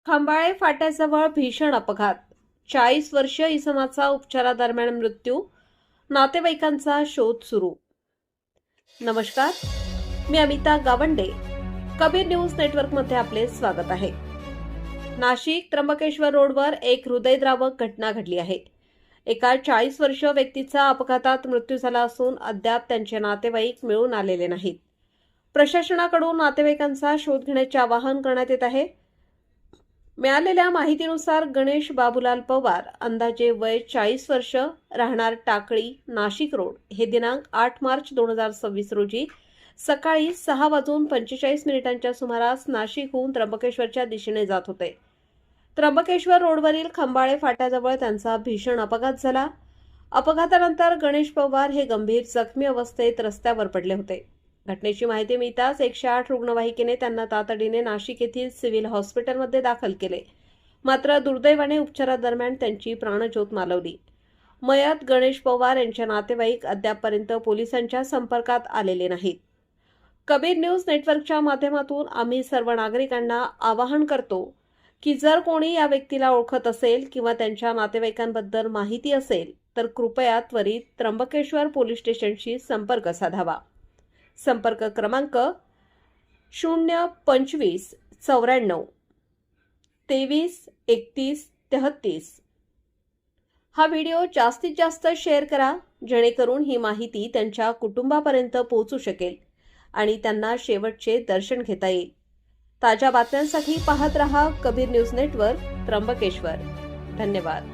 खंबाळे फाट्याजवळ भीषण अपघात. 40 वर्षीय इसमाचा उपचारादरम्यान मृत्यू. नातेवाईकांचा शोध सुरू. नमस्कार, मी अमिता गावंडे. कबीर न्यूज नेटवर्कमध्ये आपले स्वागत आहे. नाशिक त्र्यंबकेश्वर रोडवर एक हृदयद्रावक घटना घडली आहे. एका 40 वर्षीय व्यक्तीचा अपघातात मृत्यू झाला असून अद्याप त्यांचे नातेवाईक मिळून आलेले नाहीत. प्रशासनाकडून नातेवाईकांचा शोध घेण्याचे आवाहन करण्यात येत आहे. मिळालेल्या माहितीनुसार गणेश बाबूलाल पवार, अंदाजे वय 40 वर्ष, राहणार टाकळी, नाशिक रोड, हे दिनांक 8 मार्च 2026 रोजी सकाळी 6:45 सुमारास नाशिकहून त्र्यंबकेश्वरच्या दिशेने जात होते. त्र्यंबकेश्वर रोडवरील खंबाळे फाट्याजवळ त्यांचा भीषण अपघात झाला. अपघातानंतर गणेश पवार हे गंभीर जखमी अवस्थेत रस्त्यावर पडले होते. घटनेची माहिती मिळताच 108 रुग्णवाहिकेने त्यांना तातडीने नाशिक येथील सिव्हिल हॉस्पिटलमध्ये दाखल केले. मात्र दुर्दैवाने उपचारादरम्यान त्यांची प्राणज्योत मालवली. मयत गणेश पवार यांचे नातेवाईक अद्यापपर्यंत पोलिसांच्या संपर्कात आलेले नाहीत. कबीर न्यूज नेटवर्कच्या माध्यमातून आम्ही सर्व नागरिकांना आवाहन करतो की जर कोणी या व्यक्तीला ओळखत असेल किंवा त्यांच्या नातेवाईकांबद्दल माहिती असेल तर कृपया त्वरित त्र्यंबकेश्वर पोलीस स्टेशनशी संपर्क साधावा. संपर्क क्रमांक 025 94 23 31 33. हा व्हिडिओ जास्तीत जास्त शेअर करा, जेणेकरून ही माहिती त्यांच्या कुटुंबापर्यंत पोहोचू शकेल आणि त्यांना शेवटचे दर्शन घेता येईल. ताज्या बातम्यांसाठी पाहत रहा कबीर न्यूज नेटवर्क, त्र्यंबकेश्वर. धन्यवाद.